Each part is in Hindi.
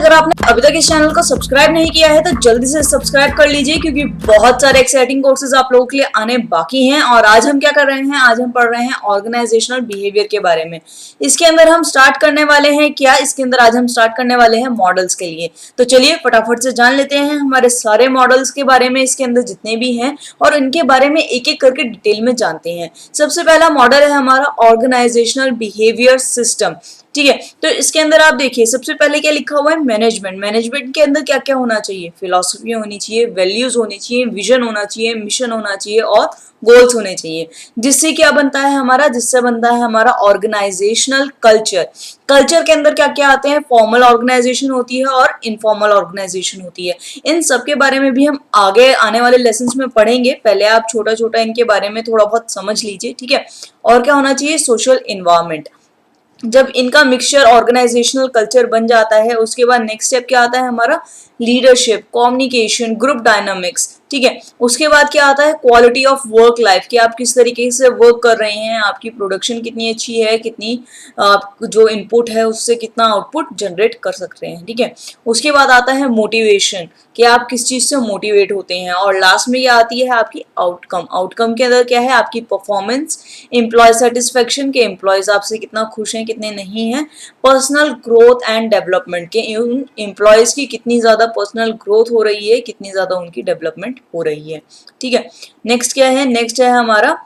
अगर आपने अभी तक इस चैनल को सब्सक्राइब नहीं किया है तो जल्दी से सब्सक्राइब कर लीजिए, क्योंकि बहुत सारे एक्साइटिंग कोर्सेज आप लोगों के लिए आने बाकी हैं। और आज हम क्या कर रहे हैं, आज हम पढ़ रहे हैं ऑर्गेनाइजेशनल बिहेवियर के बारे में। इसके अंदर हम स्टार्ट करने वाले हैं क्या, इसके अंदर आज हम स्टार्ट करने वाले हैं मॉडल्स के लिए। तो चलिए फटाफट से जान लेते हैं हमारे सारे मॉडल्स के बारे में, इसके अंदर जितने भी हैं, और इनके बारे में एक एक करके डिटेल में जानते हैं। सबसे पहला मॉडल है हमारा ऑर्गेनाइजेशनल बिहेवियर सिस्टम। ठीक है, तो इसके अंदर आप देखिए सबसे पहले क्या लिखा हुआ है, मैनेजमेंट। मैनेजमेंट के अंदर क्या क्या होना चाहिए, फिलॉसफी होनी चाहिए, वैल्यूज होनी चाहिए, विजन होना चाहिए, मिशन होना चाहिए और गोल्स होने चाहिए। जिससे क्या बनता है हमारा, जिससे बनता है हमारा ऑर्गेनाइजेशनल कल्चर। कल्चर के अंदर क्या क्या आते हैं, फॉर्मल ऑर्गेनाइजेशन होती है और इनफॉर्मल ऑर्गेनाइजेशन होती है। इन सब के बारे में भी हम आगे आने वाले लेसन्स में पढ़ेंगे। पहले आप छोटा छोटा इनके बारे में थोड़ा बहुत समझ लीजिए, ठीक है। और क्या होना चाहिए, सोशल इन्वायरमेंट। जब इनका मिक्सचर ऑर्गेनाइजेशनल कल्चर बन जाता है, उसके बाद नेक्स्ट स्टेप क्या आता है हमारा, लीडरशिप, कम्युनिकेशन, ग्रुप डायनामिक्स। ठीक है, उसके बाद क्या आता है, क्वालिटी ऑफ वर्क लाइफ, कि आप किस तरीके से वर्क कर रहे हैं, आपकी प्रोडक्शन कितनी अच्छी है, कितनी जो इनपुट है उससे कितना आउटपुट जनरेट कर सकते हैं। ठीक है, उसके बाद आता है मोटिवेशन, कि आप किस चीज से मोटिवेट होते हैं। और लास्ट में ये आती है आपकी आउटकम। आउटकम के अंदर क्या है, आपकी परफॉर्मेंस, एम्प्लॉय सेटिस्फेक्शन, के एम्प्लॉयज आपसे कितना खुश हैं कितने नहीं हैं, पर्सनल ग्रोथ एंड डेवलपमेंट, के उन एम्प्लॉयज की कितनी ज्यादा पर्सनल ग्रोथ हो रही है, कितनी ज्यादा उनकी डेवलपमेंट हो रही है। ठीक है, नेक्स्ट क्या है, नेक्स्ट है हमारा,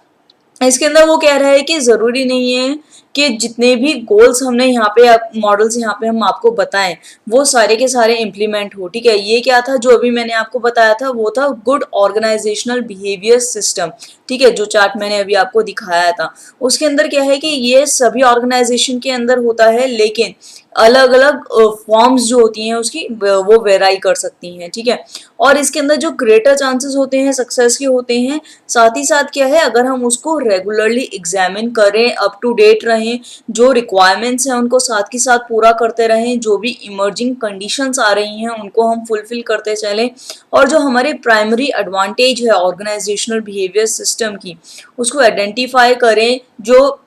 इसके अंदर वो कह रहा है कि जरूरी नहीं है कि जितने भी गोल्स हमने यहाँ पे मॉडल्स यहाँ पे हम आपको बताएं वो सारे के सारे इम्प्लीमेंट हो। ठीक है, ये क्या था जो अभी मैंने आपको बताया था, वो था गुड ऑर्गेनाइजेशनल बिहेवियर सिस्टम। ठीक है, जो चार्ट मैंने अभी आपको दिखाया था, उसके अंदर क्या है कि ये सभी ऑर्गेनाइजेशन के अंदर होता है, लेकिन अलग अलग फॉर्म्स जो होती हैं उसकी वो वेराई कर सकती हैं। ठीक है, और इसके अंदर जो ग्रेटर चांसेस होते हैं सक्सेस के होते हैं, साथ ही साथ क्या है, अगर हम उसको रेगुलरली एग्जामिन करें, अप टू डेट रहें, जो रिक्वायरमेंट्स हैं उनको साथ के साथ पूरा करते रहें, जो भी इमर्जिंग कंडीशंस आ रही हैं उनको हम फुलफिल करते चलें, और जो हमारे प्राइमरी एडवांटेज है ऑर्गेनाइजेशनल बिहेवियर सिस्टम की उसको आइडेंटिफाई करें, जो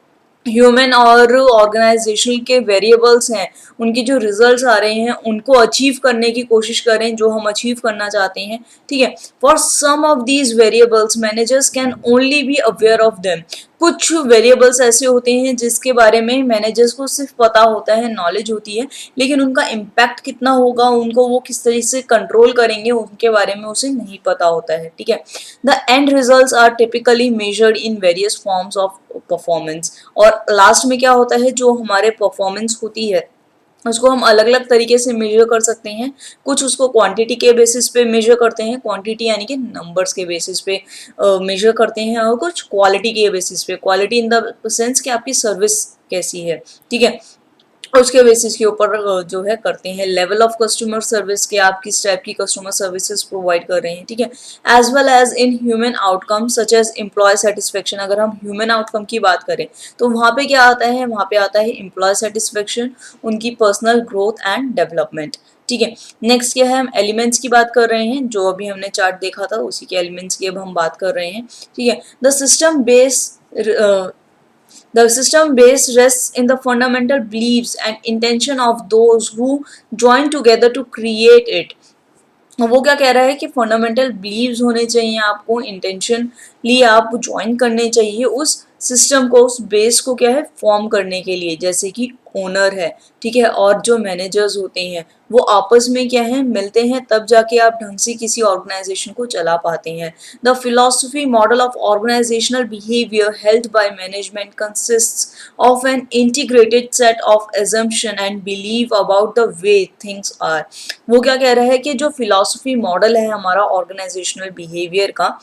ह्यूमन और ऑर्गेनाइजेशन के वेरिएबल्स हैं उनकी जो रिजल्ट्स आ रहे हैं उनको अचीव करने की कोशिश करें, जो हम अचीव करना चाहते हैं। ठीक है, for some of these variables managers can only be aware of them. कुछ वेरिएबल्स ऐसे होते हैं जिसके बारे में मैनेजर्स को सिर्फ पता होता है, नॉलेज होती है, लेकिन उनका इम्पैक्ट कितना होगा, उनको वो किस तरीके से कंट्रोल करेंगे, उनके बारे में उसे नहीं पता होता है। ठीक है, the end results are typically measured in various forms of performance. और लास्ट में क्या होता है, जो हमारे परफॉर्मेंस होती है उसको हम अलग अलग तरीके से मेजर कर सकते हैं। कुछ उसको क्वांटिटी के बेसिस पे मेजर करते हैं, क्वांटिटी यानी कि नंबर्स के बेसिस पे मेजर करते हैं, और कुछ क्वालिटी के बेसिस पे, क्वालिटी इन द सेंस कि आपकी सर्विस कैसी है। ठीक है, उसके बेसिस के ऊपर जो है करते हैं। लेवल ऑफ कस्टमर सर्विस, के आप किस टाइप की कस्टमर सर्विसेज प्रोवाइड कर रहे हैं। ठीक है, as well as in human outcome such as employee satisfaction. अगर हम ह्यूमन आउटकम की बात करें तो वहाँ पे क्या आता है, वहाँ पे आता है एम्प्लॉय सेटिस्फेक्शन, उनकी पर्सनल ग्रोथ एंड डेवलपमेंट। ठीक है, नेक्स्ट क्या है, हम एलिमेंट्स की बात कर रहे हैं, जो अभी हमने चार्ट देखा था उसी के एलिमेंट्स की अब हम बात कर रहे हैं। ठीक है, the system base The system base rests in the fundamental beliefs and intention of those who join together to create it. वो क्या कह रहा है कि फंडामेंटल बिलीव्स होने चाहिए आपको, इंटेंशनली आप ज्वाइन करने चाहिए उस सिस्टम को, उस बेस को क्या है फॉर्म करने के लिए, जैसे कि ओनर है। ठीक है, और जो मैनेजर्स होते हैं वो आपस में क्या है मिलते हैं, तब जाके आप ढंग से किसी ऑर्गेनाइजेशन को चला पाते हैं। The philosophy model of organizational behaviour held by management consists of an integrated set of assumption and belief about the way things are। वो क्या कह रहा है कि जो फिलॉसफी मॉडल है हमारा ऑर्गेनाइजेशनल बिहेवियर का,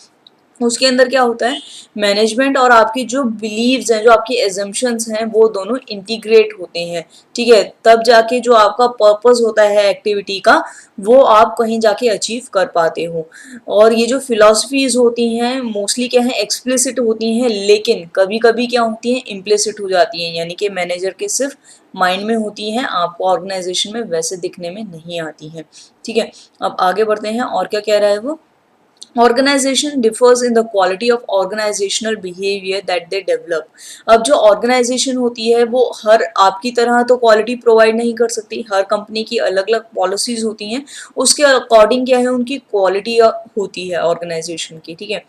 उसके अंदर क्या होता है, मैनेजमेंट और आपकी जो बिलीव्स हैं, जो आपकी एजम्पशंस हैं, वो दोनों इंटीग्रेट होते हैं। ठीक है, तब जाके जो आपका पर्पस होता है एक्टिविटी का वो आप कहीं जाके अचीव कर पाते हो। और ये जो फिलॉसफीज होती हैं मोस्टली क्या है, एक्सप्लिसिट होती हैं, लेकिन कभी कभी क्या होती हैं, इम्प्लिसिट हो जाती हैं, यानी कि मैनेजर के सिर्फ माइंड में होती हैं, आपको ऑर्गेनाइजेशन में वैसे दिखने में नहीं आती हैं। ठीक है, अब आगे बढ़ते हैं, और क्या कह रहा है वो, organization differs in the quality of organizational behaviour that they develop. अब जो ऑर्गेनाइजेशन होती है वो हर आपकी तरह तो क्वालिटी प्रोवाइड नहीं कर सकती, हर कंपनी की अलग अलग पॉलिसीज होती हैं, उसके अकॉर्डिंग क्या है उनकी क्वालिटी होती है ऑर्गेनाइजेशन की, ठीक है।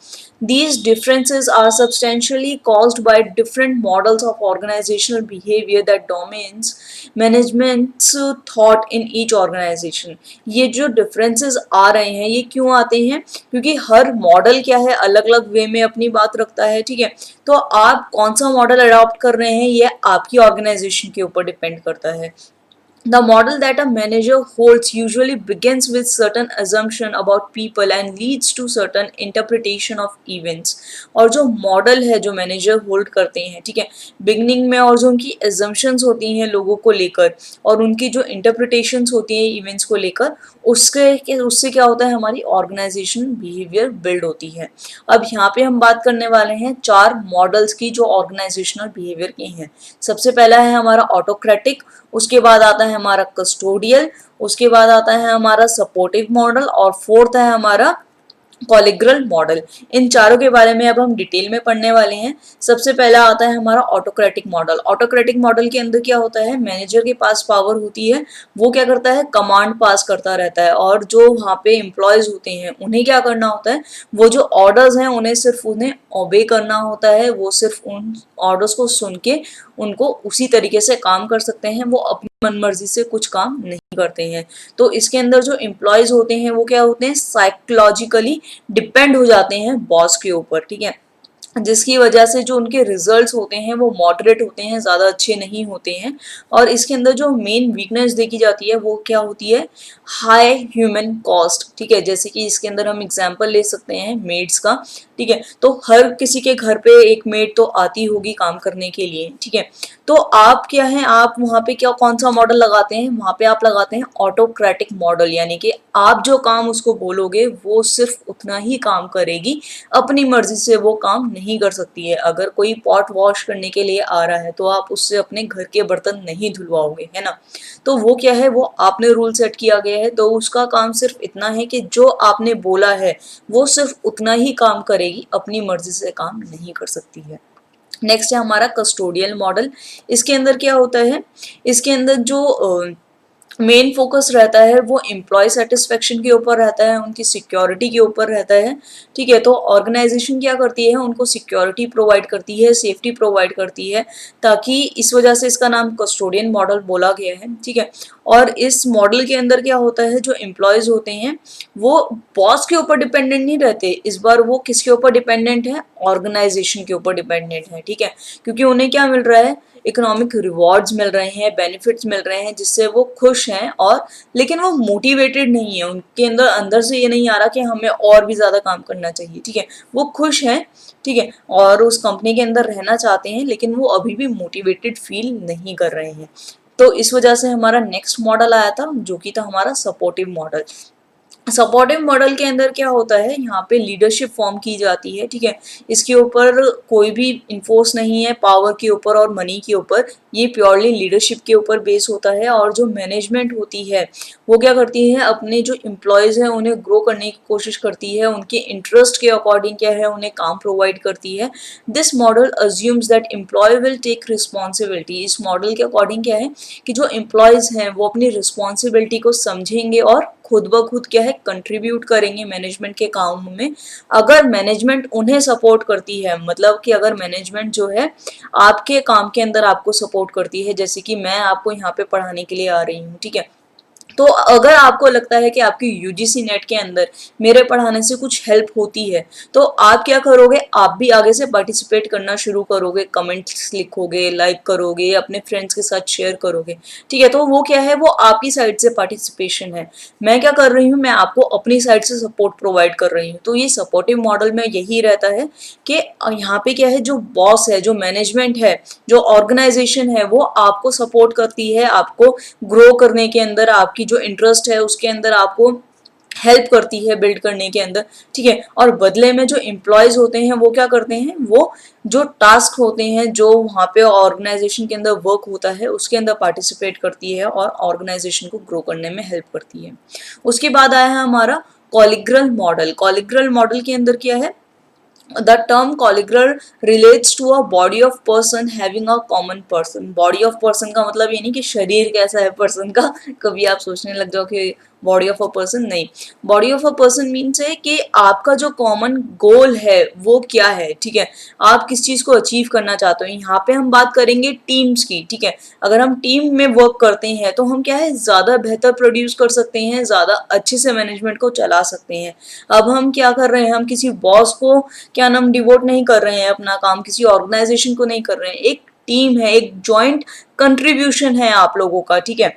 These differences are substantially caused by different models of organizational behaviour that domains management's thought in each organization. ये जो डिफरेंसेस आ रहे हैं ये क्यों आते हैं, क्योंकि हर मॉडल क्या है अलग अलग वे में अपनी बात रखता है, ठीक है। तो आप कौन सा मॉडल अडॉप्ट कर रहे हैं ये आपकी ऑर्गेनाइजेशन के ऊपर डिपेंड करता है। The model that a manager holds usually begins with certain assumption about people and leads to certain interpretation of events। और जो मॉडल है जो मैनेजर होल्ड करते हैं, ठीक है, बिगनिंग में, और जो उनकी assumptions होती हैं लोगों को लेकर और उनकी जो interpretations होती हैं इवेंट्स को लेकर, उससे क्या होता है हमारी ऑर्गेनाइजेशन बिहेवियर बिल्ड होती है। अब यहाँ पे हम बात करने वाले हैं 4 मॉडल्स की जो ऑर्गेनाइजेशनल बिहेवियर की हैं। सबसे पहला है हमारा ऑटोक्रेटिक, उसके बाद आता है हमारा कस्टोडियल, उसके बाद आता है हमारा सपोर्टिव मॉडल, और फोर्थ है हमारा कॉलिग्रल मॉडल। इन चारों के बारे में अब हम डिटेल में पढ़ने वाले हैं। सबसे पहला आता है हमारा ऑटोक्रेटिक मॉडल। ऑटोक्रेटिक मॉडल के अंदर क्या होता है, मैनेजर के पास पावर होती है, वो क्या करता है कमांड पास करता रहता है, और जो वहाँ पे एम्प्लॉयज होते हैं उन्हें क्या करना होता है, वो जो ऑर्डर्स हैं उन्हें सिर्फ उन्हें ओबे करना होता है, वो सिर्फ उन ऑर्डर्स को सुन के उनको उसी तरीके से काम कर सकते हैं, वो अपनी मनमर्जी से कुछ काम नहीं करते हैं। तो इसके अंदर जो एम्प्लॉयज होते हैं वो क्या होते हैं साइकोलॉजिकली डिपेंड हो जाते हैं बॉस के ऊपर, ठीक है, जिसकी वजह से जो उनके रिजल्ट्स होते हैं वो मॉडरेट होते हैं, ज़्यादा अच्छे नहीं होते हैं। और इसके अंदर जो मेन वीकनेस देखी जाती है वो क्या होती है, हाई ह्यूमन कॉस्ट, ठीक है। जैसे कि इसके अंदर हम एग्जांपल ले सकते हैं मेड्स का, ठीक है। तो हर किसी के घर पे एक मेड तो आती होगी काम करने के लिए, ठीक है। तो आप क्या है, आप वहाँ पे क्या कौन सा मॉडल लगाते हैं, वहाँ पे आप लगाते हैं ऑटोक्रेटिक मॉडल, यानी कि आप जो काम उसको बोलोगे वो सिर्फ उतना ही काम करेगी, अपनी मर्जी से वो काम नहीं कर सकती है। अगर कोई पॉट वॉश करने के लिए आ रहा है तो आप उससे अपने घर के बर्तन नहीं धुलवाओगे, है ना। तो वो क्या है, वो आपने रूल सेट किया गया है, तो उसका काम सिर्फ इतना है कि जो आपने बोला है वो सिर्फ उतना ही काम करेगी, अपनी मर्जी से काम नहीं कर सकती है। नेक्स्ट है हमारा कस्टोडियल मॉडल। इसके अंदर क्या होता है, इसके अंदर जो मेन फोकस रहता है वो एम्प्लॉय सेटिस्फेक्शन के ऊपर रहता है, उनकी सिक्योरिटी के ऊपर रहता है, ठीक है। तो ऑर्गेनाइजेशन क्या करती है, उनको सिक्योरिटी प्रोवाइड करती है, सेफ्टी प्रोवाइड करती है, ताकि इस वजह से इसका नाम कस्टोडियन मॉडल बोला गया है, ठीक है। और इस मॉडल के अंदर क्या होता है, जो एम्प्लॉयज होते हैं वो बॉस के ऊपर डिपेंडेंट नहीं रहते, इस बार वो किसके ऊपर डिपेंडेंट है, ऑर्गेनाइजेशन के ऊपर डिपेंडेंट है, ठीक है। क्योंकि उन्हें क्या मिल रहा है, इकोनॉमिक रिवॉर्ड्स मिल रहे हैं, बेनिफिट्स मिल रहे हैं, जिससे वो खुश हैं, और लेकिन वो मोटिवेटेड नहीं है, उनके अंदर अंदर से ये नहीं आ रहा कि हमें और भी ज़्यादा काम करना चाहिए, ठीक है। वो खुश हैं, ठीक है, और उस कंपनी के अंदर रहना चाहते हैं, लेकिन वो अभी भी मोटिवेटेड फील नहीं कर रहे हैं। तो इस वजह से हमारा नेक्स्ट मॉडल आया था जो कि था हमारा सपोर्टिव मॉडल। सपोर्टिव मॉडल के अंदर क्या होता है, यहाँ पे लीडरशिप फॉर्म की जाती है, ठीक है। इसके ऊपर कोई भी इन्फोर्स नहीं है पावर के ऊपर और मनी के ऊपर, ये प्योरली लीडरशिप के ऊपर बेस होता है। और जो मैनेजमेंट होती है वो क्या करती है, अपने जो एम्प्लॉयज हैं उन्हें ग्रो करने की कोशिश करती है, उनके इंटरेस्ट के अकॉर्डिंग क्या है उन्हें काम प्रोवाइड करती है। This model assumes that employee will take responsibility. इस मॉडल के अकॉर्डिंग क्या है कि जो एम्प्लॉयज हैं वो अपनी रिस्पॉन्सिबिलिटी को समझेंगे और खुद ब खुद क्या है कंट्रीब्यूट करेंगे मैनेजमेंट के काम में। अगर मैनेजमेंट उन्हें सपोर्ट करती है, मतलब कि अगर मैनेजमेंट जो है आपके काम के अंदर आपको सपोर्ट करती है, जैसे कि मैं आपको यहाँ पे पढ़ाने के लिए आ रही हूँ, ठीक है। तो अगर आपको लगता है कि आपकी यूजीसी नेट के अंदर मेरे पढ़ाने से कुछ हेल्प होती है, तो आप क्या करोगे, आप भी आगे से पार्टिसिपेट करना शुरू करोगे, कमेंट्स लिखोगे, लाइक करोगे, अपने फ्रेंड्स के साथ शेयर करोगे, ठीक है। तो वो क्या है, वो आपकी साइड से पार्टिसिपेशन है। मैं क्या कर रही हूँ, मैं आपको अपनी साइड से सपोर्ट प्रोवाइड कर रही हूँ। तो ये सपोर्टिव मॉडल में यही रहता है कि यहाँ पे क्या है, जो बॉस है, जो मैनेजमेंट है, जो ऑर्गेनाइजेशन है, वो आपको सपोर्ट करती है, आपको ग्रो करने के अंदर, आपकी जो इंटरेस्ट है उसके अंदर आपको हेल्प करती है बिल्ड करने के अंदर, ठीक है। और बदले में जो एम्प्लॉयज होते हैं वो क्या करते हैं, वो जो टास्क होते हैं, जो वहाँ पे ऑर्गेनाइजेशन के अंदर वर्क होता है उसके अंदर पार्टिसिपेट करती है और ऑर्गेनाइजेशन को ग्रो करने में हेल्प करती है। उसके बाद आया है हमारा कॉलिग्रल मॉडल के अंदर क्या है, the term colleaguer relates to a body of person having a common person. body of person का मतलब ये नहीं कि शरीर कैसा है पर्सन का, कभी आप सोचने लग जाओ कि बॉडी ऑफ अ पर्सन, नहीं, body of a person means है कि आपका जो कॉमन गोल है वो क्या है, ठीक है, आप किस चीज को अचीव करना चाहते हो। यहाँ पे हम बात करेंगे टीम्स की, ठीक है, अगर हम टीम में वर्क करते हैं तो हम क्या है, ज्यादा बेहतर प्रोड्यूस कर सकते हैं, ज्यादा अच्छे से मैनेजमेंट को चला सकते हैं। अब हम क्या कर रहे हैं, हम किसी बॉस को क्या नाम डिवोट नहीं कर रहे हैं अपना काम, किसी ऑर्गेनाइजेशन को नहीं कर रहे हैं, एक टीम है, एक जॉइंट कंट्रीब्यूशन है आप लोगों का, ठीक है।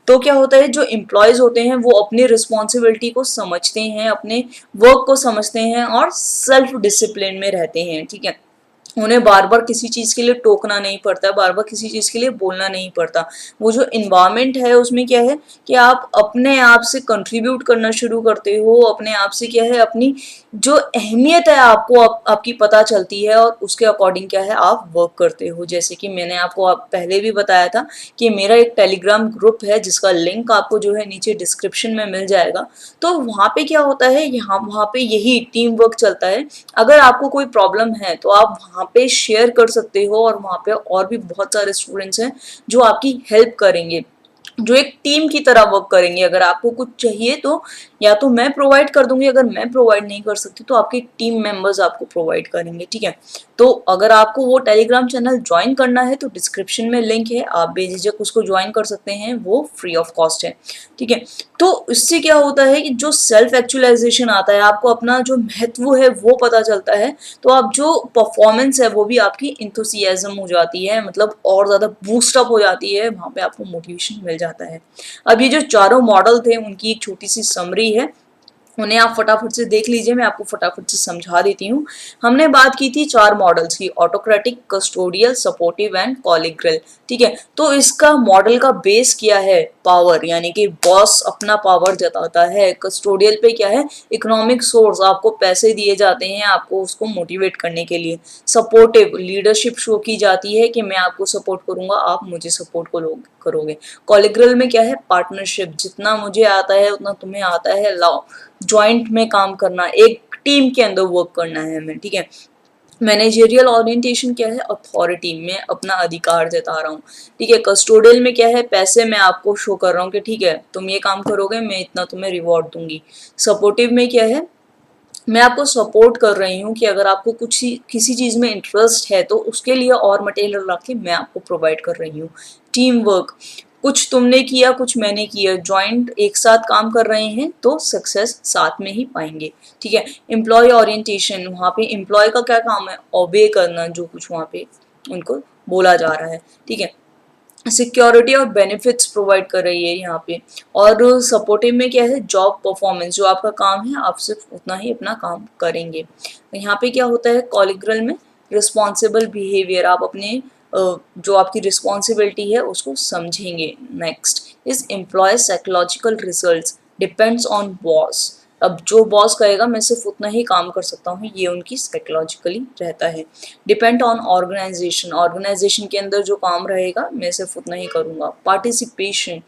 तो क्या होता है, जो एम्प्लॉयज होते हैं वो अपनी रिस्पॉन्सिबिलिटी को समझते हैं, अपने वर्क को समझते हैं और सेल्फ डिसिप्लिन में रहते हैं, ठीक है। उन्हें बार बार किसी चीज के लिए टोकना नहीं पड़ता, बार बार किसी चीज के लिए बोलना नहीं पड़ता। वो जो इन्वायरमेंट है उसमें क्या है कि आप अपने आप से कंट्रीब्यूट करना शुरू करते हो, अपने आप से क्या है, अपनी जो अहमियत है आपको आपकी पता चलती है और उसके अकॉर्डिंग क्या है आप वर्क करते हो। जैसे कि मैंने आपको पहले भी बताया था कि मेरा एक टेलीग्राम ग्रुप है जिसका लिंक आपको जो है नीचे डिस्क्रिप्शन में मिल जाएगा। तो वहाँ पे क्या होता है, यहाँ वहाँ पे यही टीम वर्क चलता है। अगर आपको कोई प्रॉब्लम है तो आप वहाँ पे शेयर कर सकते हो और वहाँ पे और भी बहुत सारे स्टूडेंट्स हैं जो आपकी हेल्प करेंगे, जो एक टीम की तरह वर्क करेंगे। अगर आपको कुछ चाहिए तो या तो मैं प्रोवाइड कर दूंगी, अगर मैं प्रोवाइड नहीं कर सकती तो आपके टीम मेंबर्स आपको प्रोवाइड करेंगे, ठीक है। तो अगर आपको वो टेलीग्राम चैनल ज्वाइन करना है तो डिस्क्रिप्शन में लिंक है, आप बेझिझक उसको ज्वाइन कर सकते हैं, वो फ्री ऑफ कॉस्ट है, ठीक है। तो इससे क्या होता है कि जो सेल्फ एक्चुअलाइजेशन आता है, आपको अपना जो महत्व है वो पता चलता है, तो आप जो परफॉर्मेंस है वो भी आपकी इंथुसियाज्म हो जाती है, मतलब और ज्यादा बूस्टअप हो जाती है, वहां पे आपको मोटिवेशन मिल जाता है। अब ये जो चारों मॉडल थे उनकी एक छोटी सी समरी है, उन्हें आप फटाफट से देख लीजिए, मैं आपको फटाफट से समझा देती हूँ। हमने बात की थी चार मॉडल्स की, ऑटोक्रेटिक, कस्टोडियल, सपोर्टिव एंड कॉलिग्रल, ठीक है। तो इसका मॉडल का बेस क्या है, पावर, यानी कि बॉस अपना पावर जताता है। कस्टोडियल पे क्या है, इकोनॉमिक सोर्स, आपको पैसे दिए जाते हैं आपको उसको मोटिवेट करने के लिए। सपोर्टिव, लीडरशिप शो की जाती है कि मैं आपको सपोर्ट करूंगा, आप मुझे सपोर्ट करोगे। कॉलिग्रल में क्या है, पार्टनरशिप, जितना मुझे आता है उतना तुम्हें आता है, लाओ, ज्वाइंट में काम करना, एक टीम के अंदर वर्क करना है हमें, ठीक है। मैनेजरियल ओरिएंटेशन क्या है, अथॉरिटी, में अपना अधिकार जता रहा हूँ, ठीक है। कस्टोडियल में क्या है, पैसे मैं आपको शो कर रहा हूँ कि ठीक है तुम ये काम करोगे मैं इतना तुम्हें रिवॉर्ड दूंगी। सपोर्टिव में क्या है, मैं आपको सपोर्ट कर रही हूँ कि अगर आपको कुछ किसी चीज में इंटरेस्ट है तो उसके लिए और मटेरियल ला के मैं आपको प्रोवाइड कर रही हूँ। टीम वर्क, कुछ तुमने किया कुछ मैंने किया, जॉइंट एक साथ काम कर रहे हैं तो सक्सेस साथ में ही पाएंगे, ठीक है। एम्प्लॉय ओरिएंटेशन, वहाँ पे एम्प्लॉय का क्या काम है, ओबे करना जो कुछ वहाँ पे उनको बोला जा रहा है, ठीक है। सिक्योरिटी और बेनिफिट्स प्रोवाइड कर रही है यहाँ पे। और सपोर्टिव में क्या है, जॉब परफॉर्मेंस, जो आपका काम है आप सिर्फ उतना ही अपना काम करेंगे। यहाँ पे क्या होता है, कॉलिग्रल में रिस्पॉन्सिबल बिहेवियर, आप अपने जो आपकी रिस्पॉन्सिबिलिटी है उसको समझेंगे। Next is employee psychological results depends on boss, अब जो बॉस कहेगा मैं सिर्फ उतना ही काम कर सकता हूँ, ये उनकी साइकोलॉजिकली रहता है। डिपेंड ऑन ऑर्गेनाइजेशन, ऑर्गेनाइजेशन के अंदर जो काम रहेगा मैं सिर्फ उतना ही करूँगा। पार्टिसिपेशन,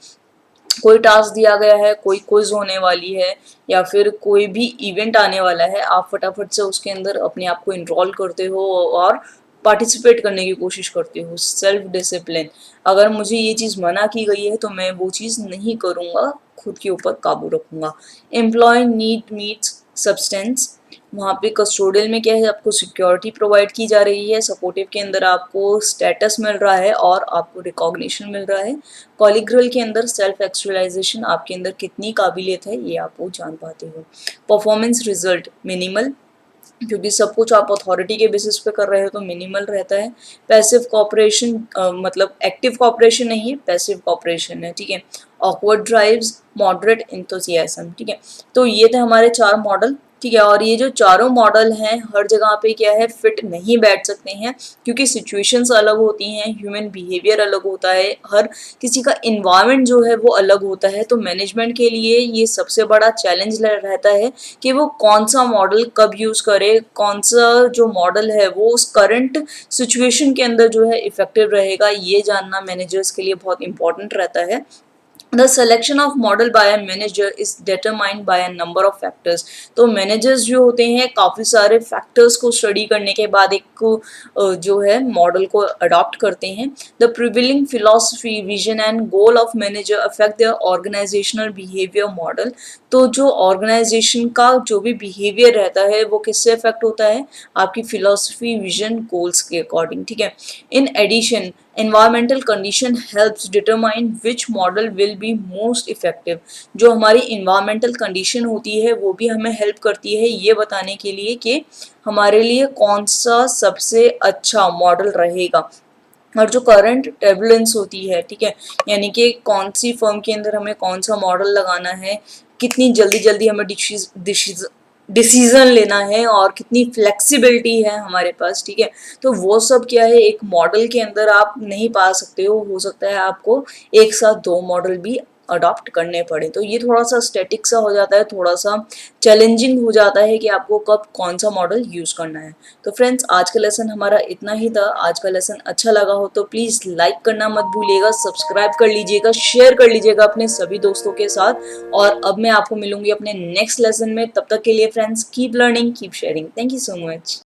कोई टास्क दिया गया है, कोई क्विज होने वाली है या फिर कोई भी इवेंट आने वाला है, आप फटाफट से उसके अंदर अपने आप को इनरोल करते हो और पार्टिसिपेट करने की कोशिश करते हो। सेल्फ डिसिप्लिन, अगर मुझे ये चीज़ मना की गई है तो मैं वो चीज़ नहीं करूँगा, खुद के ऊपर काबू रखूँगा। एम्प्लॉय नीड मीट्स सब्सटेंस, वहाँ पे कस्टोडियल में क्या है, आपको सिक्योरिटी प्रोवाइड की जा रही है, सपोर्टिव के अंदर आपको स्टेटस मिल रहा है और आपको रिकॉग्निशन मिल रहा है। कॉलिग्रल के अंदर सेल्फ एक्चुअलाइजेशन, आपके अंदर कितनी काबिलियत है ये आप वो जान पाते हो। परफॉर्मेंस रिजल्ट मिनिमल, क्योंकि सब कुछ आप अथॉरिटी के बेसिस पे कर रहे हो तो मिनिमल रहता है। पैसिव कॉपरेशन, मतलब एक्टिव कॉपरेशन नहीं है, पैसिव कॉपरेशन है, ठीक है। ऑकवर्ड ड्राइव्स, मॉडरेट इंथुसियाज्म, ठीक है। तो ये थे हमारे चार मॉडल, ठीक है। और ये जो चारों मॉडल हैं हर जगह पे क्या है फिट नहीं बैठ सकते हैं, क्योंकि सिचुएशंस अलग होती हैं, ह्यूमन बिहेवियर अलग होता है, हर किसी का इन्वायरमेंट जो है वो अलग होता है। तो मैनेजमेंट के लिए ये सबसे बड़ा चैलेंज रहता है कि वो कौन सा मॉडल कब यूज करे, कौन सा जो मॉडल है वो उस करंट सिचुएशन के अंदर जो है इफेक्टिव रहेगा, ये जानना मैनेजर्स के लिए बहुत इंपॉर्टेंट रहता है। The selection of model by a manager is determined by a number of factors. तो मैनेजर्स जो होते हैं काफ़ी सारे फैक्टर्स को स्टडी करने के बाद एक को जो है मॉडल को अडॉप्ट करते हैं। The prevailing philosophy vision and goal of manager affect the organizational behaviour model. तो जो ऑर्गेनाइजेशन का जो भी बिहेवियर रहता है वो किससे अफेक्ट होता है, आपकी फिलॉसफी विजन गोल्स के अकॉर्डिंग, ठीक है। In addition environmental condition helps determine which model will be most effective। जो हमारी environmental condition होती है वो भी हमें help करती है ये बताने के लिए कि हमारे लिए कौन सा सबसे अच्छा मॉडल रहेगा। और जो करंट टर्बुलेंस होती है, ठीक है, यानी कि कौन सी फर्म के अंदर हमें कौन सा मॉडल लगाना है, कितनी जल्दी जल्दी हमें डिसीजन लेना है और कितनी फ्लेक्सिबिलिटी है हमारे पास, ठीक है। तो वो सब क्या है एक मॉडल के अंदर आप नहीं पा सकते हो सकता है आपको एक साथ दो मॉडल भी अडॉप्ट करने पड़े। तो ये थोड़ा सा स्टैटिक सा हो जाता है, थोड़ा सा चैलेंजिंग हो जाता है कि आपको कब कौन सा मॉडल यूज करना है। तो फ्रेंड्स आज का लेसन हमारा इतना ही था। आज का लेसन अच्छा लगा हो तो प्लीज लाइक करना मत भूलिएगा, सब्सक्राइब कर लीजिएगा, शेयर कर लीजिएगा अपने सभी दोस्तों के साथ। और अब मैं आपको मिलूंगी अपने नेक्स्ट लेसन में, तब तक के लिए friends keep learning keep sharing. Thank you so much.